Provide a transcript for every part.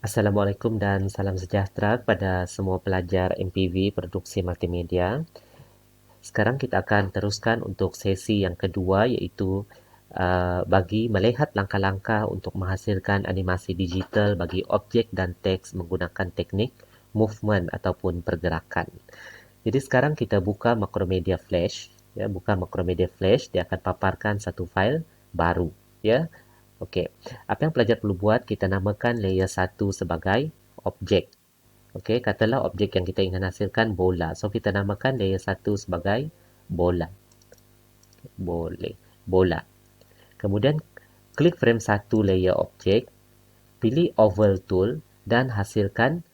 Assalamualaikum dan salam sejahtera kepada semua pelajar MPV Produksi Multimedia. Sekarang kita akan teruskan untuk sesi yang kedua, iaitu bagi melihat langkah-langkah untuk menghasilkan animasi digital bagi objek dan teks menggunakan teknik movement ataupun pergerakan. Jadi sekarang kita buka Macromedia Flash. Ya, buka Macromedia Flash, dia akan paparkan satu fail baru. Ya, okey. Apa yang pelajar perlu buat, kita namakan layer 1 sebagai objek. Okey, katalah objek yang kita ingin hasilkan bola. So, kita namakan layer 1 sebagai bola. Boleh. Bola. Kemudian, klik frame 1 layer objek, pilih oval tool dan hasilkan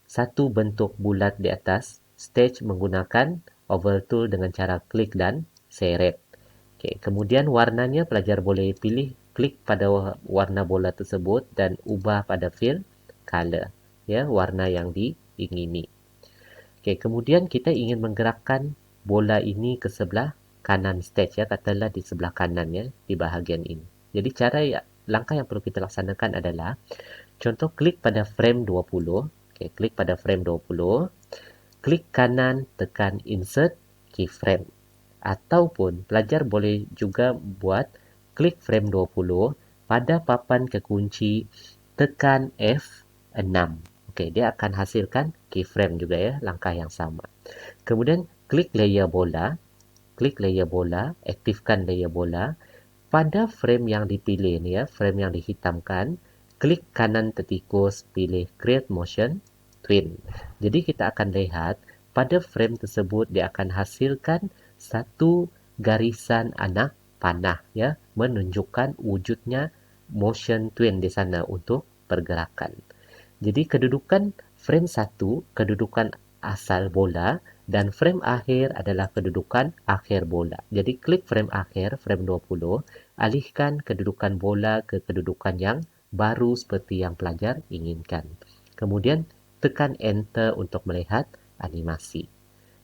satu bentuk bulat di atas stage menggunakan oval tool dengan cara klik dan seret. Okay. Kemudian warnanya pelajar boleh pilih klik pada warna bola tersebut dan ubah pada fill color, ya, warna yang diingini. Okay. Kemudian kita ingin menggerakkan bola ini ke sebelah kanan stage, ya, katalah di sebelah kanan, ya, di bahagian ini. Jadi langkah yang perlu kita laksanakan adalah contoh klik pada frame 20. Okay. Klik pada frame 20. Klik kanan, tekan insert keyframe. Ataupun pelajar boleh juga buat klik frame 20 pada papan kekunci, tekan F6. Okey, dia akan hasilkan keyframe juga, ya, langkah yang sama. Kemudian klik layer bola, aktifkan layer bola. Pada frame yang dipilih ni, ya, frame yang dihitamkan, klik kanan tertikus, pilih create motion twin. Jadi kita akan lihat pada frame tersebut dia akan hasilkan satu garisan anak panah, ya, menunjukkan wujudnya motion twin di sana untuk pergerakan. Jadi kedudukan frame 1 kedudukan asal bola dan frame akhir adalah kedudukan akhir bola. Jadi klik frame akhir, frame 20, alihkan kedudukan bola ke kedudukan yang baru seperti yang pelajar inginkan. Kemudian tekan enter untuk melihat animasi.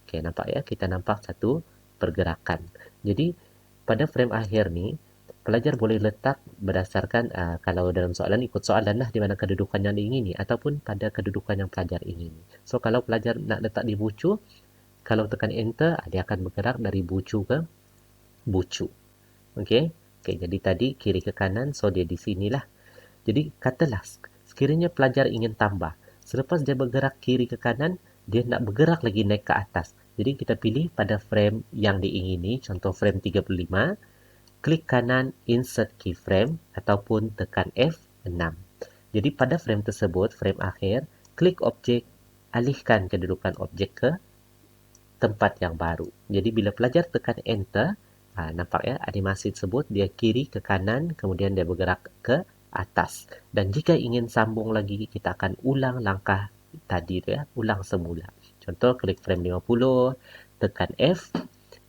Okey, nampak, ya? Kita nampak satu pergerakan. Jadi pada frame akhir ni pelajar boleh letak berdasarkan kalau dalam soalan ikut soalan lah di mana kedudukan yang diingini ataupun pada kedudukan yang pelajar ingini. So kalau pelajar nak letak di bucu, kalau tekan enter dia akan bergerak dari bucu ke bucu. Okey. Okey, jadi tadi kiri ke kanan, so dia di sinilah. Jadi katalah sekiranya pelajar ingin tambah. Selepas dia bergerak kiri ke kanan, dia nak bergerak lagi naik ke atas. Jadi kita pilih pada frame yang diingini, contoh frame 35, klik kanan insert keyframe ataupun tekan F6. Jadi pada frame tersebut, frame akhir, klik objek, alihkan kedudukan objek ke tempat yang baru. Jadi bila pelajar tekan enter, nampak, ya, animasi tersebut dia kiri ke kanan, kemudian dia bergerak ke atas. Dan jika ingin sambung lagi, kita akan ulang langkah tadi tu, ya, ulang semula. Contoh klik frame 50, tekan F,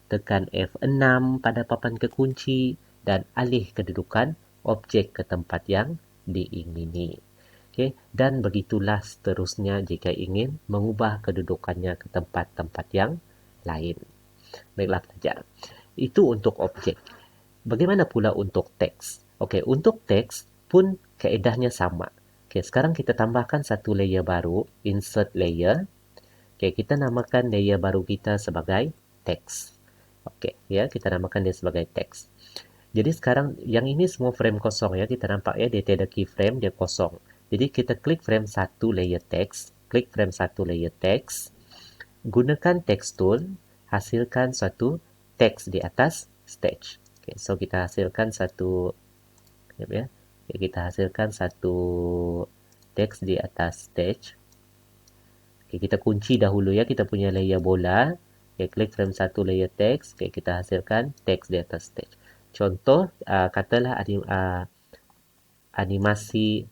tekan F6 pada papan kekunci dan alih kedudukan objek ke tempat yang diingini. Okay. Dan begitulah seterusnya jika ingin mengubah kedudukannya ke tempat-tempat yang lain. Baiklah pelajar. Itu untuk objek. Bagaimana pula untuk teks? Okey, untuk teks pun kaedahnya sama. Okey, sekarang kita tambahkan satu layer baru, insert layer. Okey, kita namakan layer baru kita sebagai teks. Okey, ya, kita namakan dia sebagai teks. Jadi sekarang yang ini semua frame kosong, ya, kita nampak, ya, dia tiada keyframe, dia kosong. Jadi kita klik frame 1 layer teks, klik frame 1 layer teks, gunakan text tool, hasilkan suatu teks di atas stage. Okay, so kita hasilkan satu, ya, kita hasilkan satu teks di atas stage. Okay, kita kunci dahulu, ya, kita punya layer bola. Okay, klik frame 1 layer teks. Okay, kita hasilkan teks di atas stage. Contoh, katalah animasi.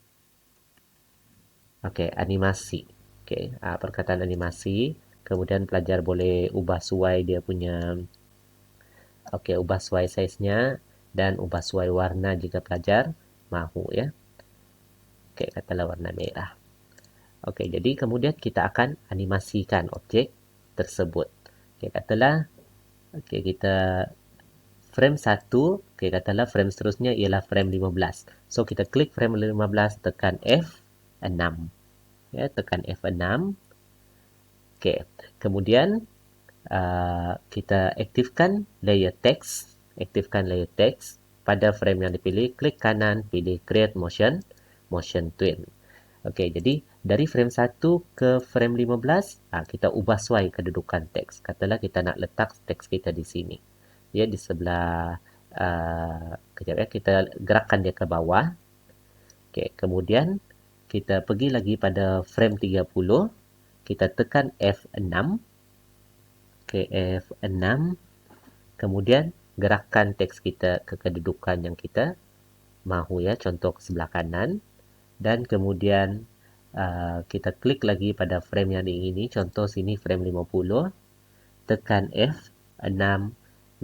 Okay, animasi. Okay, perkataan animasi. Kemudian pelajar boleh ubah suai dia punya, okey, ubah suai saiznya dan ubah suai warna jika pelajar mahu, ya. Okey, katalah warna merah. Okey, jadi kemudian kita akan animasikan objek tersebut. Okey, katalah, okey, kita frame 1, okey, katalah frame seterusnya ialah frame 15. So kita klik frame 15, tekan F F6. Ya, tekan F6. Okey. Kemudian kita aktifkan layer text. Aktifkan layer text. Pada frame yang dipilih, klik kanan, pilih create motion twin. Okey, jadi dari frame 1 ke frame 15, kita ubah suai kedudukan teks. Katalah kita nak letak teks kita di sini. Ya, di sebelah kejap ya, kita gerakkan dia ke bawah. Okey, kemudian kita pergi lagi pada frame 30, kita tekan F6. Okey, F6. Kemudian gerakkan teks kita ke kedudukan yang kita mahu ya, contoh ke sebelah kanan. Dan kemudian kita klik lagi pada frame yang diingini, contoh sini frame 50, tekan F6,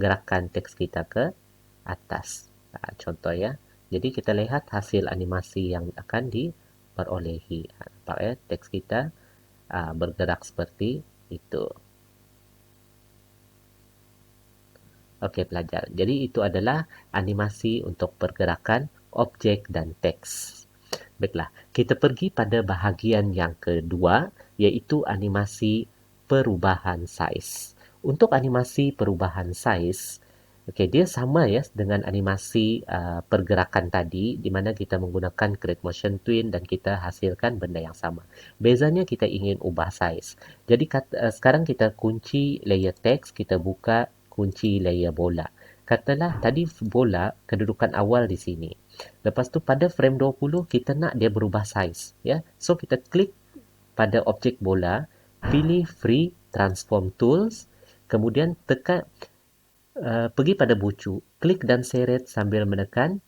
gerakkan teks kita ke atas. Contoh ya. Jadi kita lihat hasil animasi yang akan diperolehi. Nampak ya, teks kita bergerak seperti itu. Okey pelajar, jadi itu adalah animasi untuk pergerakan objek dan teks. Baiklah, kita pergi pada bahagian yang kedua, iaitu animasi perubahan saiz. Untuk animasi perubahan saiz, okey, dia sama ya dengan animasi pergerakan tadi, di mana kita menggunakan create motion twin dan kita hasilkan benda yang sama. Bezanya kita ingin ubah saiz. Jadi sekarang kita kunci layer text, kita buka kunci layer bola. Katalah tadi bola kedudukan awal di sini. Lepas tu pada frame 20 kita nak dia berubah saiz ya. So kita klik pada objek bola, pilih free transform tools, kemudian tekan pergi pada bucu, klik dan seret sambil menekan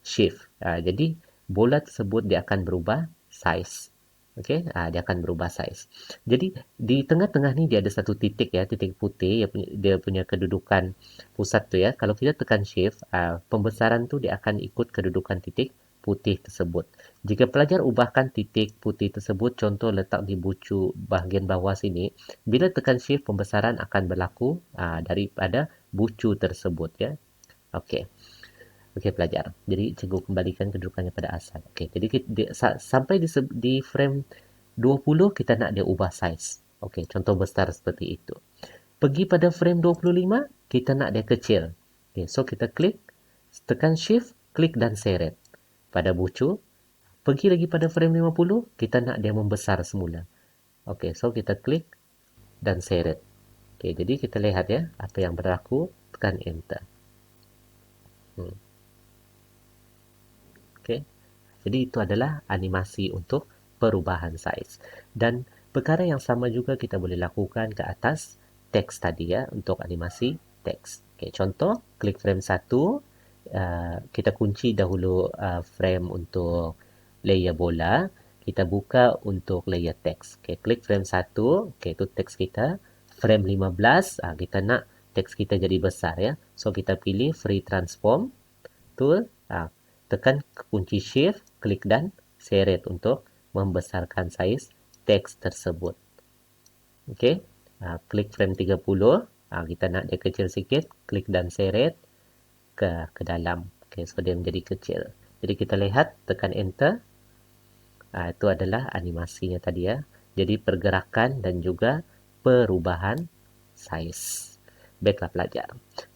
shift. Jadi bola tersebut dia akan berubah saiz. Okey, dia akan berubah saiz. Jadi di tengah-tengah ni dia ada satu titik ya, titik putih, dia punya kedudukan pusat tu ya. Kalau kita tekan shift, pembesaran tu dia akan ikut kedudukan titik putih tersebut. Jika pelajar ubahkan titik putih tersebut, contoh letak di bucu bahagian bawah sini, bila tekan shift pembesaran akan berlaku daripada bucu tersebut ya. Okey. Okey pelajar. Jadi cikgu kembalikan kedudukannya pada asal. Okey, jadi sampai di frame 20 kita nak dia ubah saiz. Okey, contoh besar seperti itu. Pergi pada frame 25, kita nak dia kecil. Okey, so kita klik, tekan shift, klik dan seret pada bucu. Pergi lagi pada frame 50, kita nak dia membesar semula. Okey, so kita klik dan seret. Okey, jadi kita lihat ya apa yang berlaku, tekan enter. Okay. Jadi itu adalah animasi untuk perubahan saiz. Dan perkara yang sama juga kita boleh lakukan ke atas teks tadi ya, untuk animasi teks. Okay, contoh, klik frame 1, kita kunci dahulu frame untuk layer bola, kita buka untuk layer teks. Okay, klik frame 1, okay, itu teks kita. Frame 15, kita nak teks kita jadi besar ya. So kita pilih free transform tool, tekan kunci shift, klik dan seret untuk membesarkan saiz teks tersebut. Okey, klik frame 30, kita nak dia kecil sikit, klik dan seret ke dalam. Okey, so dia menjadi kecil. Jadi kita lihat, tekan enter. Itu adalah animasinya tadi ya. Jadi pergerakan dan juga perubahan saiz. Baiklah pelajar.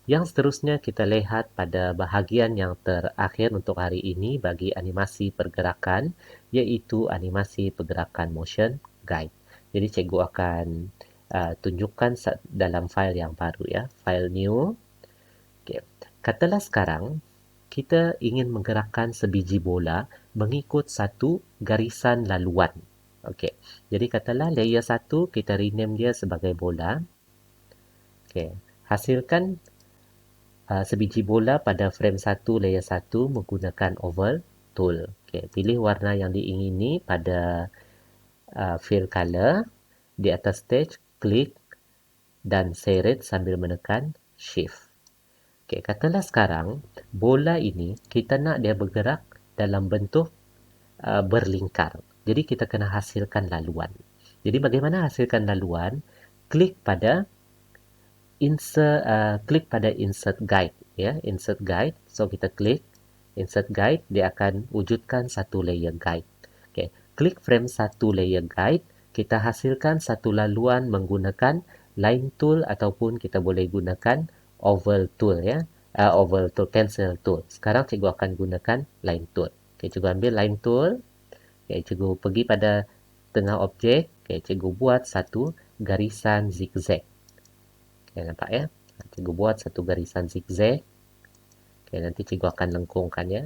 Yang seterusnya kita lihat pada bahagian yang terakhir untuk hari ini bagi animasi pergerakan, iaitu animasi pergerakan motion guide. Jadi cikgu akan tunjukkan dalam file yang baru ya, file new. Okay. Katalah sekarang kita ingin menggerakkan sebiji bola mengikut satu garisan laluan. Okey. Jadi katalah layer 1 kita rename dia sebagai bola. Okey. Hasilkan sebiji bola pada frame 1 layer 1 menggunakan oval tool. Okay, pilih warna yang diingini pada fill color. Di atas stage, klik dan seret sambil menekan shift. Okay, katalah sekarang bola ini kita nak dia bergerak dalam bentuk berlingkar. Jadi kita kena hasilkan laluan. Jadi bagaimana hasilkan laluan? Klik pada insert guide ya, insert guide. So kita klik insert guide, dia akan wujudkan satu layer guide. Okey, klik frame 1 layer guide, kita hasilkan satu laluan menggunakan line tool ataupun kita boleh gunakan oval tool ya. Oval tool, pencil tool. Sekarang cikgu akan gunakan line tool. Okay, cikgu ambil line tool. Okay, cikgu pergi pada tengah objek. Okay, cikgu buat satu garisan zigzag. Okay, nampak ya? Cikgu buat satu garisan zigzag. Okay, nanti cikgu akan lengkungkan ya.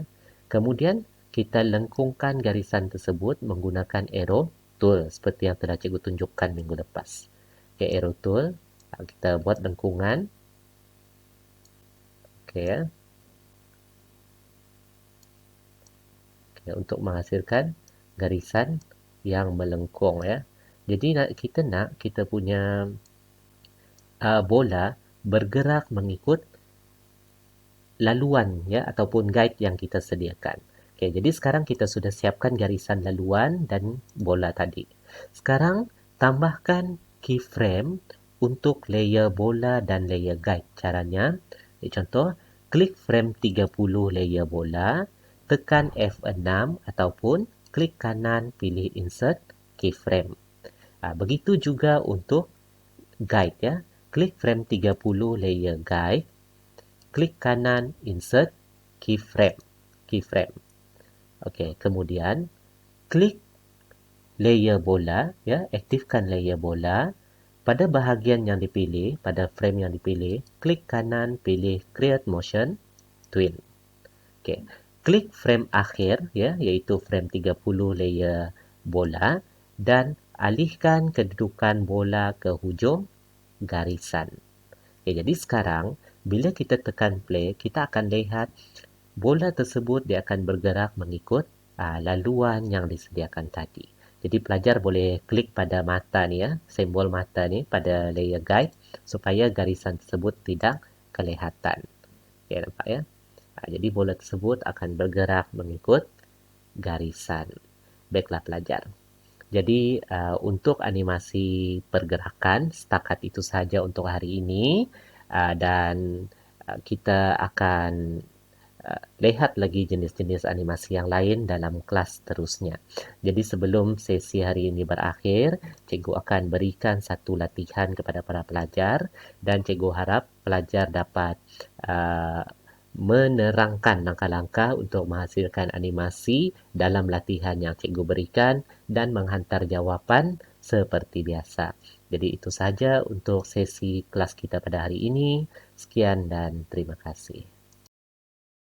Kemudian kita lengkungkan garisan tersebut menggunakan arrow tool seperti yang telah cikgu tunjukkan minggu lepas. Okay, arrow tool. Kita buat lengkungan. Okay ya. Okay, untuk menghasilkan garisan yang melengkung ya. Jadi kita punya bola bergerak mengikut laluan ya ataupun guide yang kita sediakan. Okey, jadi sekarang kita sudah siapkan garisan laluan dan bola tadi. Sekarang tambahkan keyframe untuk layer bola dan layer guide. Caranya, contoh, klik frame 30 layer bola, tekan F6 ataupun klik kanan pilih insert keyframe. Begitu juga untuk guide ya. Klik frame 30 layer guide, klik kanan insert keyframe. Okey, kemudian klik layer bola ya, aktifkan layer bola. Pada bahagian yang dipilih, pada frame yang dipilih, klik kanan pilih create motion twin. Okey, klik frame akhir ya, iaitu frame 30 layer bola dan alihkan kedudukan bola ke hujung garisan. Okay, jadi sekarang bila kita tekan play, kita akan lihat bola tersebut dia akan bergerak mengikut laluan yang disediakan tadi. Jadi pelajar boleh klik pada mata ni ya, simbol mata ni pada layer guide supaya garisan tersebut tidak kelihatan. Okay, nampak ya? Jadi bola tersebut akan bergerak mengikut garisan. Baiklah pelajar. Jadi untuk animasi pergerakan setakat itu saja untuk hari ini dan kita akan lihat lagi jenis-jenis animasi yang lain dalam kelas terusnya. Jadi sebelum sesi hari ini berakhir, cikgu akan berikan satu latihan kepada para pelajar dan cikgu harap pelajar dapat menerangkan langkah-langkah untuk menghasilkan animasi dalam latihan yang cikgu berikan dan menghantar jawapan seperti biasa. Jadi itu saja untuk sesi kelas kita pada hari ini. Sekian dan terima kasih.